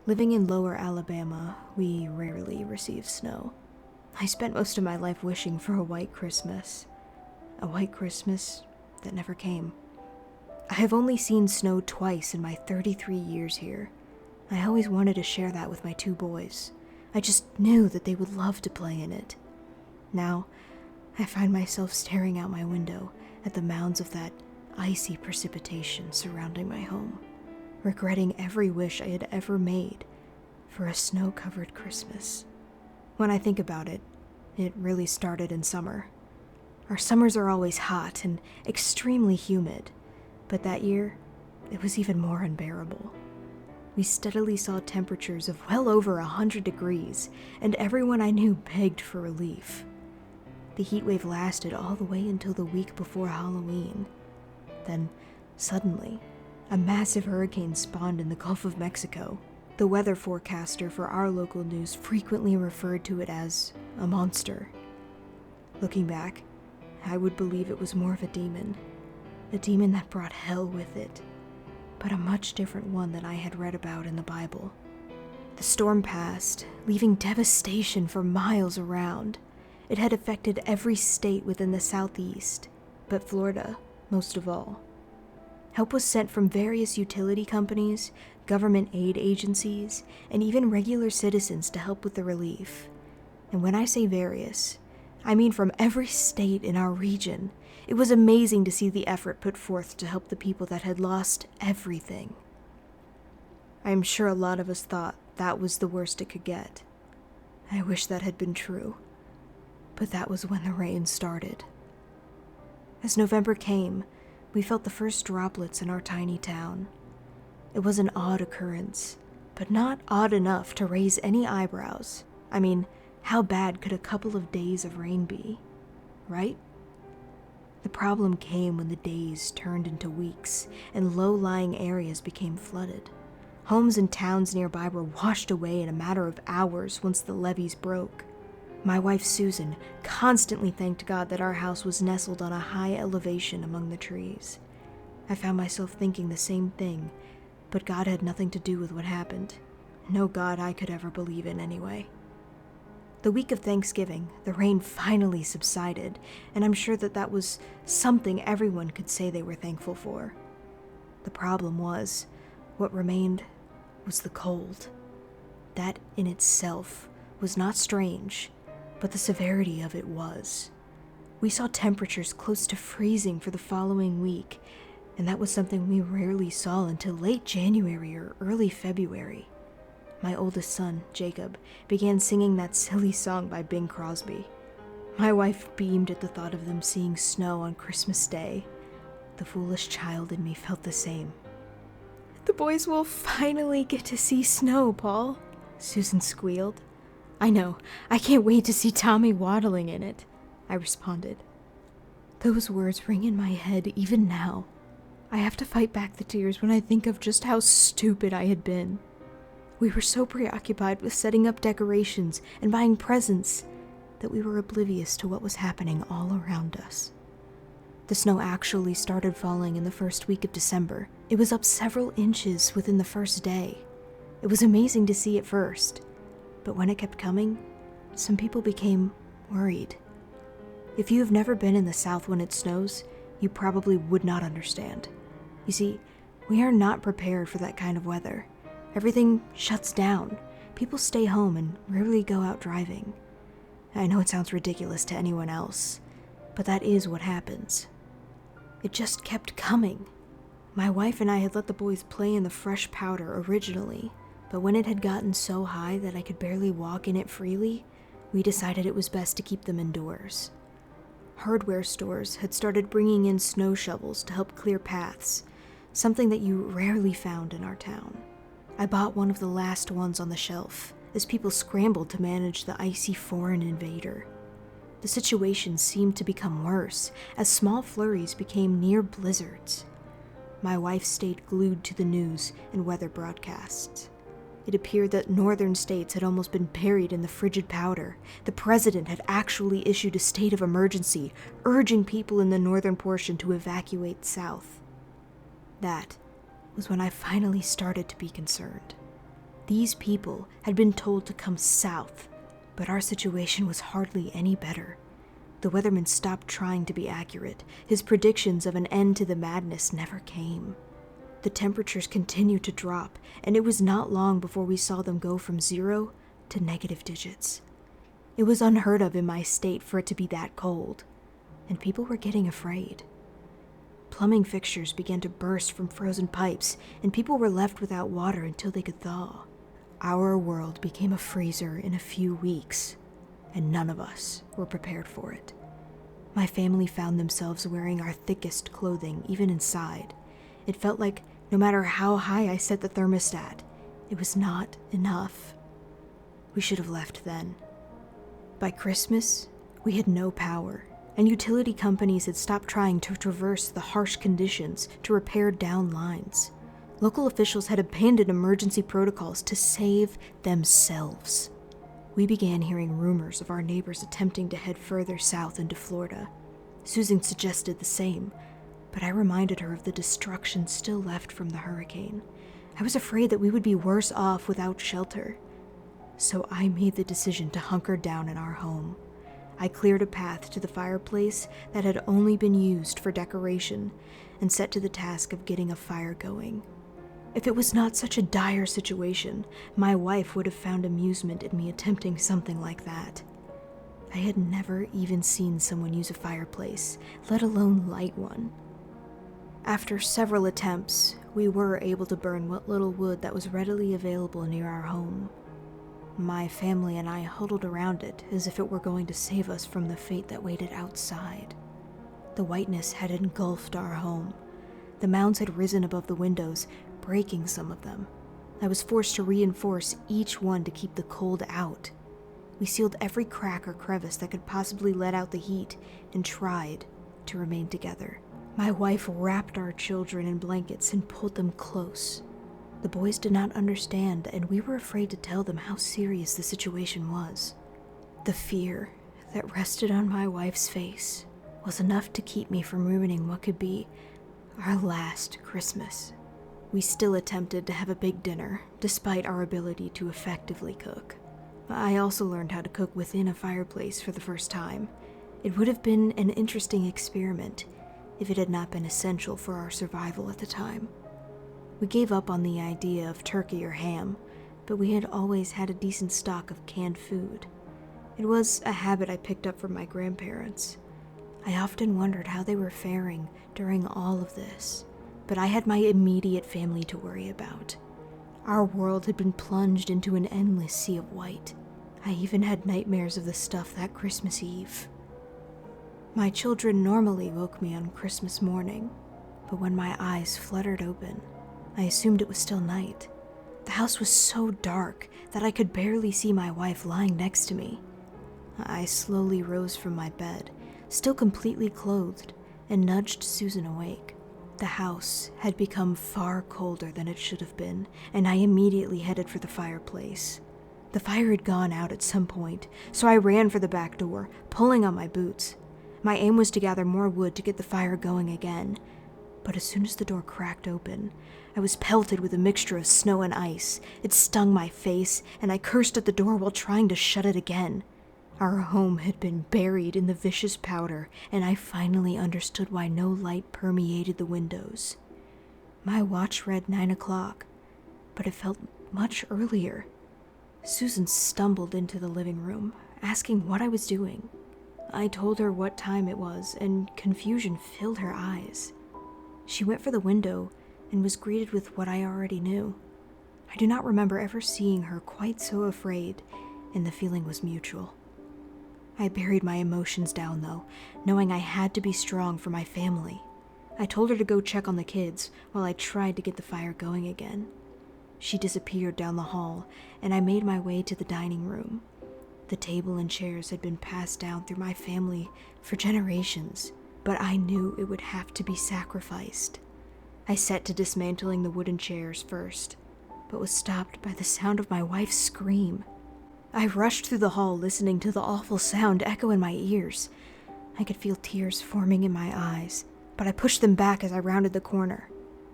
Living in lower Alabama, we rarely receive snow. I spent most of my life wishing for a white Christmas. A white Christmas that never came. I have only seen snow twice in my 33 years here. I always wanted to share that with my 2 boys. I just knew that they would love to play in it. Now, I find myself staring out my window at the mounds of that icy precipitation surrounding my home, regretting every wish I had ever made for a snow-covered Christmas. When I think about it, it really started in summer. Our summers are always hot and extremely humid, but that year, it was even more unbearable. We steadily saw temperatures of well over 100 degrees, and everyone I knew begged for relief. The heat wave lasted all the way until the week before Halloween. Then, suddenly, a massive hurricane spawned in the Gulf of Mexico. The weather forecaster for our local news frequently referred to it as a monster. Looking back, I would believe it was more of a demon that brought hell with it, but a much different one than I had read about in the Bible. The storm passed, leaving devastation for miles around. It had affected every state within the southeast, but Florida most of all. Help was sent from various utility companies, government aid agencies, and even regular citizens to help with the relief. And when I say various, I mean from every state in our region. It was amazing to see the effort put forth to help the people that had lost everything. I am sure a lot of us thought that was the worst it could get. I wish that had been true. But that was when the rain started. As November came, we felt the first droplets in our tiny town. It was an odd occurrence, but not odd enough to raise any eyebrows. I mean, how bad could a couple of days of rain be, right? The problem came when the days turned into weeks and low-lying areas became flooded. Homes and towns nearby were washed away in a matter of hours once the levees broke. My wife Susan constantly thanked God that our house was nestled on a high elevation among the trees. I found myself thinking the same thing, but God had nothing to do with what happened. No God I could ever believe in anyway. The week of Thanksgiving, the rain finally subsided, and I'm sure that was something everyone could say they were thankful for. The problem was, what remained was the cold. That in itself was not strange, but the severity of it was. We saw temperatures close to freezing for the following week, and that was something we rarely saw until late January or early February. My oldest son, Jacob, began singing that silly song by Bing Crosby. My wife beamed at the thought of them seeing snow on Christmas Day. The foolish child in me felt the same. "The boys will finally get to see snow, Paul," Susan squealed. "I know. I can't wait to see Tommy waddling in it," I responded. Those words ring in my head even now. I have to fight back the tears when I think of just how stupid I had been. We were so preoccupied with setting up decorations and buying presents that we were oblivious to what was happening all around us. The snow actually started falling in the first week of December. It was up several inches within the first day. It was amazing to see at first, but when it kept coming, some people became worried. If you have never been in the South when it snows, you probably would not understand. You see, we are not prepared for that kind of weather. Everything shuts down. People stay home and rarely go out driving. I know it sounds ridiculous to anyone else, but that is what happens. It just kept coming. My wife and I had let the boys play in the fresh powder originally, but when it had gotten so high that I could barely walk in it freely, we decided it was best to keep them indoors. Hardware stores had started bringing in snow shovels to help clear paths, something that you rarely found in our town. I bought one of the last ones on the shelf, as people scrambled to manage the icy foreign invader. The situation seemed to become worse, as small flurries became near blizzards. My wife stayed glued to the news and weather broadcasts. It appeared that northern states had almost been buried in the frigid powder. The president had actually issued a state of emergency, urging people in the northern portion to evacuate south. That was when I finally started to be concerned. These people had been told to come south, but our situation was hardly any better. The weatherman stopped trying to be accurate. His predictions of an end to the madness never came. The temperatures continued to drop, and it was not long before we saw them go from 0 to negative digits. It was unheard of in my state for it to be that cold, and people were getting afraid. Plumbing fixtures began to burst from frozen pipes, and people were left without water until they could thaw. Our world became a freezer in a few weeks, and none of us were prepared for it. My family found themselves wearing our thickest clothing, even inside. It felt like no matter how high I set the thermostat, it was not enough. We should have left then. By Christmas, we had no power, and utility companies had stopped trying to traverse the harsh conditions to repair down lines. Local officials had abandoned emergency protocols to save themselves. We began hearing rumors of our neighbors attempting to head further south into Florida. Susan suggested the same, but I reminded her of the destruction still left from the hurricane. I was afraid that we would be worse off without shelter. So I made the decision to hunker down in our home. I cleared a path to the fireplace that had only been used for decoration and set to the task of getting a fire going. If it was not such a dire situation, my wife would have found amusement in me attempting something like that. I had never even seen someone use a fireplace, let alone light one. After several attempts, we were able to burn what little wood that was readily available near our home. My family and I huddled around it as if it were going to save us from the fate that waited outside. The whiteness had engulfed our home. The mounds had risen above the windows, breaking some of them. I was forced to reinforce each one to keep the cold out. We sealed every crack or crevice that could possibly let out the heat and tried to remain together. My wife wrapped our children in blankets and pulled them close. The boys did not understand, and we were afraid to tell them how serious the situation was. The fear that rested on my wife's face was enough to keep me from ruining what could be our last Christmas. We still attempted to have a big dinner, despite our ability to effectively cook. I also learned how to cook within a fireplace for the first time. It would have been an interesting experiment if it had not been essential for our survival at the time. We gave up on the idea of turkey or ham, but we had always had a decent stock of canned food. It was a habit I picked up from my grandparents. I often wondered how they were faring during all of this, but I had my immediate family to worry about. Our world had been plunged into an endless sea of white. I even had nightmares of the stuff that Christmas Eve. My children normally woke me on Christmas morning, but when my eyes fluttered open, I assumed it was still night. The house was so dark that I could barely see my wife lying next to me. I slowly rose from my bed, still completely clothed, and nudged Susan awake. The house had become far colder than it should have been, and I immediately headed for the fireplace. The fire had gone out at some point, so I ran for the back door, pulling on my boots. My aim was to gather more wood to get the fire going again, but as soon as the door cracked open, I was pelted with a mixture of snow and ice. It stung my face, and I cursed at the door while trying to shut it again. Our home had been buried in the vicious powder, and I finally understood why no light permeated the windows. My watch read 9 o'clock, but it felt much earlier. Susan stumbled into the living room, asking what I was doing. I told her what time it was, and confusion filled her eyes. She went for the window and was greeted with what I already knew. I do not remember ever seeing her quite so afraid, and the feeling was mutual. I buried my emotions down, though, knowing I had to be strong for my family. I told her to go check on the kids while I tried to get the fire going again. She disappeared down the hall, and I made my way to the dining room. The table and chairs had been passed down through my family for generations, but I knew it would have to be sacrificed. I set to dismantling the wooden chairs first, but was stopped by the sound of my wife's scream. I rushed through the hall, listening to the awful sound echo in my ears. I could feel tears forming in my eyes, but I pushed them back as I rounded the corner.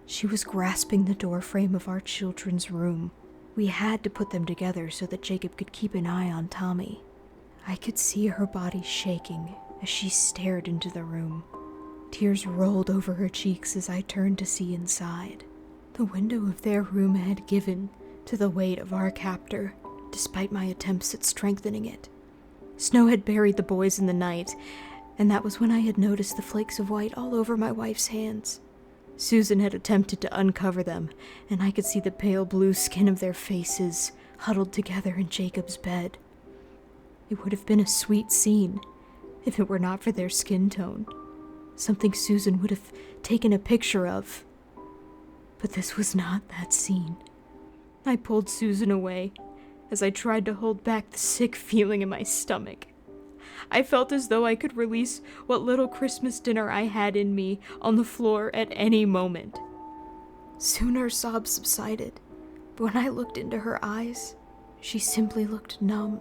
She was grasping the doorframe of our children's room. We had to put them together so that Jacob could keep an eye on Tommy. I could see her body shaking as she stared into the room. Tears rolled over her cheeks as I turned to see inside. The window of their room had given to the weight of our captor, despite my attempts at strengthening it. Snow had buried the boys in the night, and that was when I had noticed the flakes of white all over my wife's hands. Susan had attempted to uncover them, and I could see the pale blue skin of their faces huddled together in Jacob's bed. It would have been a sweet scene if it were not for their skin tone, something Susan would have taken a picture of. But this was not that scene. I pulled Susan away as I tried to hold back the sick feeling in my stomach. I felt as though I could release what little Christmas dinner I had in me on the floor at any moment. Soon her sobs subsided, but when I looked into her eyes, she simply looked numb.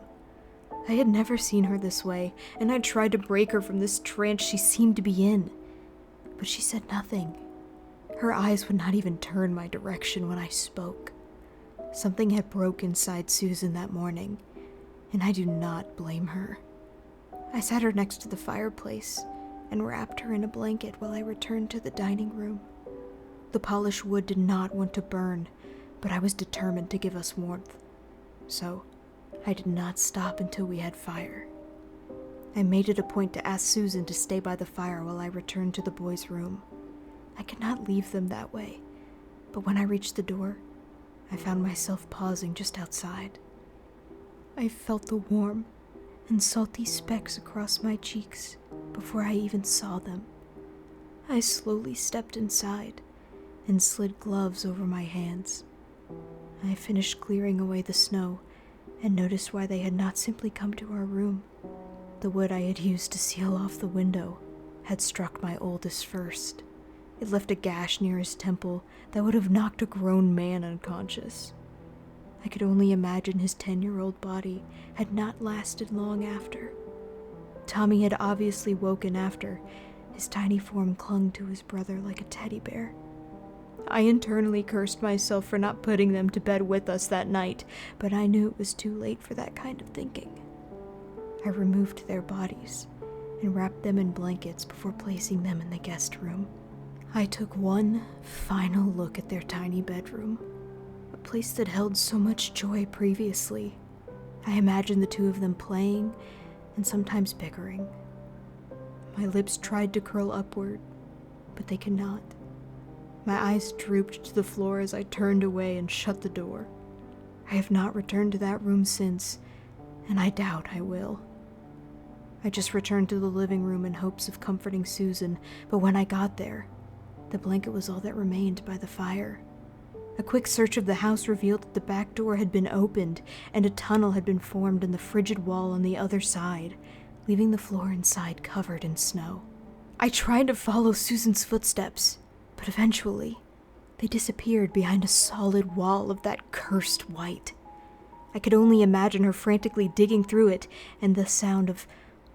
I had never seen her this way, and I tried to break her from this trance she seemed to be in, but she said nothing. Her eyes would not even turn my direction when I spoke. Something had broke inside Susan that morning, and I do not blame her. I sat her next to the fireplace and wrapped her in a blanket while I returned to the dining room. The polished wood did not want to burn, but I was determined to give us warmth, so I did not stop until we had fire. I made it a point to ask Susan to stay by the fire while I returned to the boys' room. I could not leave them that way, but when I reached the door, I found myself pausing just outside. I felt the warm and salty specks across my cheeks before I even saw them. I slowly stepped inside and slid gloves over my hands. I finished clearing away the snow and noticed why they had not simply come to our room. The wood I had used to seal off the window had struck my oldest first. It left a gash near his temple that would have knocked a grown man unconscious. I could only imagine his 10-year-old body had not lasted long after. Tommy had obviously woken after. His tiny form clung to his brother like a teddy bear. I internally cursed myself for not putting them to bed with us that night, but I knew it was too late for that kind of thinking. I removed their bodies and wrapped them in blankets before placing them in the guest room. I took one final look at their tiny bedroom, a place that held so much joy previously. I imagined the two of them playing and sometimes bickering. My lips tried to curl upward, but they could not. My eyes drooped to the floor as I turned away and shut the door. I have not returned to that room since, and I doubt I will. I just returned to the living room in hopes of comforting Susan, but when I got there, the blanket was all that remained by the fire. A quick search of the house revealed that the back door had been opened and a tunnel had been formed in the frigid wall on the other side, leaving the floor inside covered in snow. I tried to follow Susan's footsteps, but eventually, they disappeared behind a solid wall of that cursed white. I could only imagine her frantically digging through it and the sound of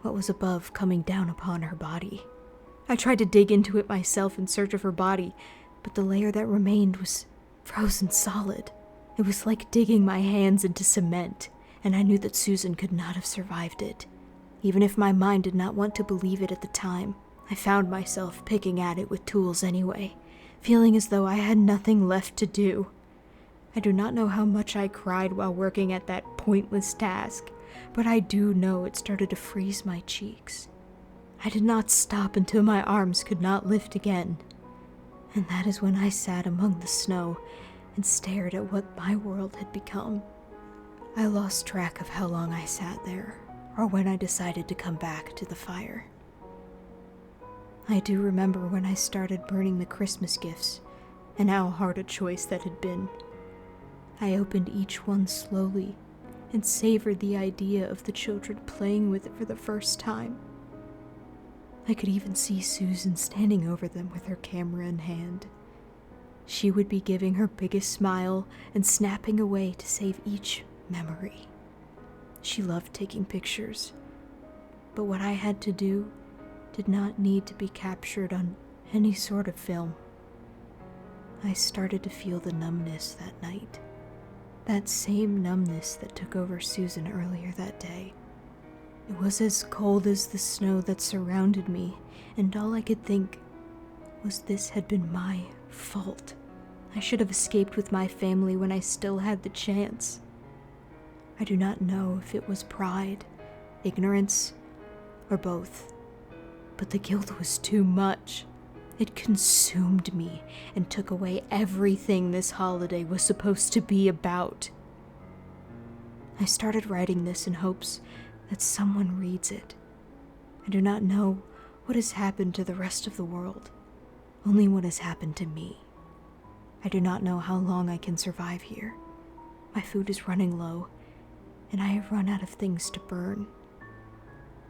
what was above coming down upon her body. I tried to dig into it myself in search of her body, but the layer that remained was frozen solid. It was like digging my hands into cement, and I knew that Susan could not have survived it. Even if my mind did not want to believe it at the time, I found myself picking at it with tools anyway, feeling as though I had nothing left to do. I do not know how much I cried while working at that pointless task, but I do know it started to freeze my cheeks. I did not stop until my arms could not lift again, and that is when I sat among the snow and stared at what my world had become. I lost track of how long I sat there, or when I decided to come back to the fire. I do remember when I started burning the Christmas gifts, and how hard a choice that had been. I opened each one slowly, and savored the idea of the children playing with it for the first time. I could even see Susan standing over them with her camera in hand. She would be giving her biggest smile and snapping away to save each memory. She loved taking pictures, but what I had to do did not need to be captured on any sort of film. I started to feel the numbness that night. That same numbness that took over Susan earlier that day. It was as cold as the snow that surrounded me, and all I could think was this had been my fault. I should have escaped with my family when I still had the chance. I do not know if it was pride, ignorance, or both, but the guilt was too much. It consumed me and took away everything this holiday was supposed to be about. I started writing this in hopes that someone reads it. I do not know what has happened to the rest of the world, only what has happened to me. I do not know how long I can survive here. My food is running low, and I have run out of things to burn.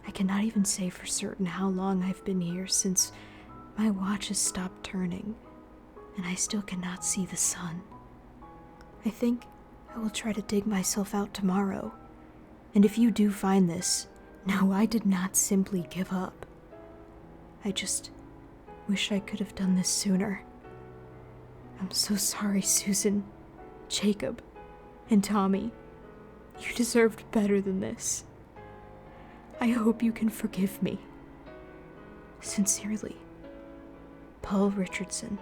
I cannot even say for certain how long I've been here, since my watch has stopped turning, and I still cannot see the sun. I think I will try to dig myself out tomorrow, and if you do find this, no, I did not simply give up. I just wish I could have done this sooner. I'm so sorry, Susan, Jacob, and Tommy. You deserved better than this. I hope you can forgive me. Sincerely, Paul Richardson.